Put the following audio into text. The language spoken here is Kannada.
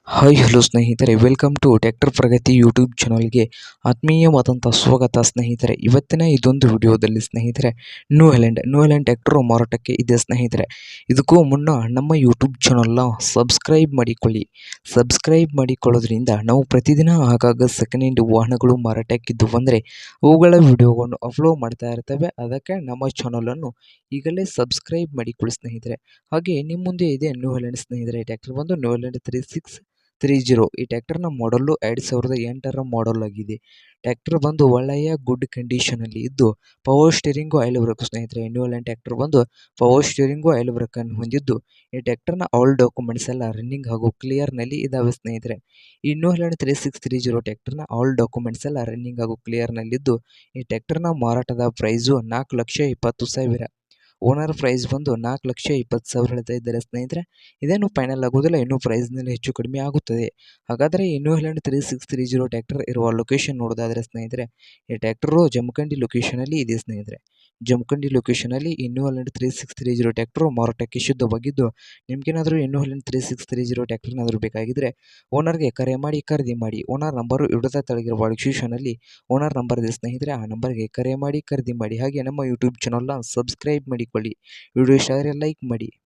ಹಾಯ್ ಹಲೋ ಸ್ನೇಹಿತರೆ, welcome to tractor Pragati YouTube ಚಾನಲ್ಗೆ ಆತ್ಮೀಯವಾದಂಥ ಸ್ವಾಗತ ಸ್ನೇಹಿತರೆ. ಇವತ್ತಿನ ಇದೊಂದು ವಿಡಿಯೋದಲ್ಲಿ ಸ್ನೇಹಿತರೆ, ನ್ಯೂ ಹ್ಯಾಲೆಂಡ್ ಟ್ರ್ಯಾಕ್ಟರ್ ಮಾರಾಟಕ್ಕೆ ಇದೆ ಸ್ನೇಹಿತರೆ. ಇದಕ್ಕೂ ಮುನ್ನ ನಮ್ಮ ಯೂಟ್ಯೂಬ್ ಚಾನಲ್ನ ಸಬ್ಸ್ಕ್ರೈಬ್ ಮಾಡಿಕೊಳ್ಳಿ. ಸಬ್ಸ್ಕ್ರೈಬ್ ಮಾಡಿಕೊಳ್ಳೋದ್ರಿಂದ ನಾವು ಪ್ರತಿದಿನ ಆಗಾಗ ಸೆಕೆಂಡ್ ಹ್ಯಾಂಡ್ ವಾಹನಗಳು ಮಾರಾಟಕ್ಕಿದ್ದು ಬಂದರೆ ಅವುಗಳ ವಿಡಿಯೋವನ್ನು ಅಪ್ಲೋಡ್ ಮಾಡ್ತಾ ಇರ್ತೇವೆ. ಅದಕ್ಕೆ ನಮ್ಮ ಚಾನಲನ್ನು ಈಗಲೇ ಸಬ್ಸ್ಕ್ರೈಬ್ ಮಾಡಿಕೊಳ್ಳಿ ಸ್ನೇಹಿತರೆ. ಹಾಗೆ ನಿಮ್ಮ ಮುಂದೆ ಇದೆ ನ್ಯೂ ಹ್ಯಾಲೆಂಡ್ ಸ್ನೇಹಿತರೆ. ಟ್ರ್ಯಾಕ್ಟರ್ ಬಂದು ನ್ಯೂ ಹ್ಯಾಲೆಂಡ್ 3630. ಈ ಟ್ರ್ಯಾಕ್ಟರ್ನ ಮಾಡಲ್ಲು 2008ರ ಮಾಡಲ್ ಆಗಿದೆ. ಟ್ರ್ಯಾಕ್ಟರ್ ಬಂದು ಒಳ್ಳೆಯ ಗುಡ್ ಕಂಡೀಷನಲ್ಲಿ ಇದ್ದು ಪವರ್ ಸ್ಟೀರಿಂಗು ಆಯಿಲ್ ಬ್ರೇಕ್ ಸ್ನೇಹಿತರೆ. ನ್ಯೂ ಹ್ಯಾಲೆಂಡ್ ಟ್ರ್ಯಾಕ್ಟರ್ ಬಂದು ಪವರ್ ಸ್ಟೀರಿಂಗು ಆಯಿಲ್ ಬ್ರೇಕನ್ನು ಹೊಂದಿದ್ದು ಈ ಟ್ರ್ಯಾಕ್ಟರ್ನ ಆಲ್ ಡಾಕ್ಯುಮೆಂಟ್ಸ್ ಎಲ್ಲ ರನ್ನಿಂಗ್ ಹಾಗೂ ಕ್ಲಿಯರ್ನಲ್ಲಿ ಇದ್ದಾವೆ ಸ್ನೇಹಿತರೆ. ಈ ನ್ಯೂ ಹ್ಯಾಲೆಂಡ್ 3630 ಟ್ರ್ಯಾಕ್ಟರ್ನ ಆಲ್ ಡಾಕ್ಯುಮೆಂಟ್ಸ್ ಎಲ್ಲ ರನ್ನಿಂಗ್ ಹಾಗೂ ಕ್ಲಿಯರ್ನಲ್ಲಿದ್ದು ಈ ಟ್ರ್ಯಾಕ್ಟರ್ನ ಮಾರಾಟದ ಪ್ರೈಸು 4,20,000. ಓನರ್ ಪ್ರೈಸ್ ಬಂದು 4,20,000 ಹೇಳ್ತಾ ಇದ್ದಾರೆ ಸ್ನೇಹಿತರೆ. ಇದೇನು ಫೈನಲ್ ಆಗೋದಿಲ್ಲ, ಇನ್ನೂ ಪ್ರೈಸ್ನಲ್ಲಿ ಹೆಚ್ಚು ಕಡಿಮೆ ಆಗುತ್ತದೆ. ಹಾಗಾದರೆ ಈ ನ್ಯೂ ಹ್ಯಾಲೆಂಡ್ 3630 ಟ್ರ್ಯಾಕ್ಟರ್ ಇರುವ ಲೊಕೇಶನ್ ನೋಡೋದಾದರೆ ಸ್ನೇಹಿತರೆ, ಈ ಟ್ರ್ಯಾಕ್ಟರು ಜಮಖಂಡಿ ಲೊಕೇಶನಲ್ಲಿ ಇದೆ ಸ್ನೇಹಿತರೆ. ಜಮಖಂಡಿ ಲೊಕೇಶನಲ್ಲಿ ಈ ನ್ಯೂ ಹ್ಯಾಲೆಂಡ್ 3630 ಟ್ರ್ಯಾಕ್ಟರು ಮಾರಾಟಕ್ಕೆ ಶುದ್ಧವಾಗಿದ್ದು, ನಿಮಗೇನಾದರೂ ಈ ನ್ಯೂ ಹ್ಯಾಲೆಂಡ್ 3630 ಟ್ರ್ಯಾಕ್ಟರ್ನಾದರೂ ಬೇಕಾಗಿದ್ದರೆ ಓನರ್ಗೆ ಕರೆ ಮಾಡಿ ಖರೀದಿ ಮಾಡಿ. ಓನರ್ ನಂಬರು ವಿಡಿಯೋದ ತೆಳಗಿರುವ ಡಿಸ್ಕ್ರಿಪ್ಷನಲ್ಲಿ ಓನರ್ ನಂಬರ್ ಇದೆ ಸ್ನೇಹಿತರೆ. ಆ ನಂಬರ್ಗೆ ಕರೆ ಮಾಡಿ ಖರೀದಿ ಮಾಡಿ. ಹಾಗೆ ನಮ್ಮ ಯೂಟ್ಯೂಬ್ ಚಾನಲ್ನ ಸಬ್ಸ್ಕ್ರೈಬ್ ಮಾಡಿಕೊಳ್ಳಿ. ವಿಡಿಯೋ ಇಷ್ಟ ಆದರೆ ಲೈಕ್ ಮಾಡಿ.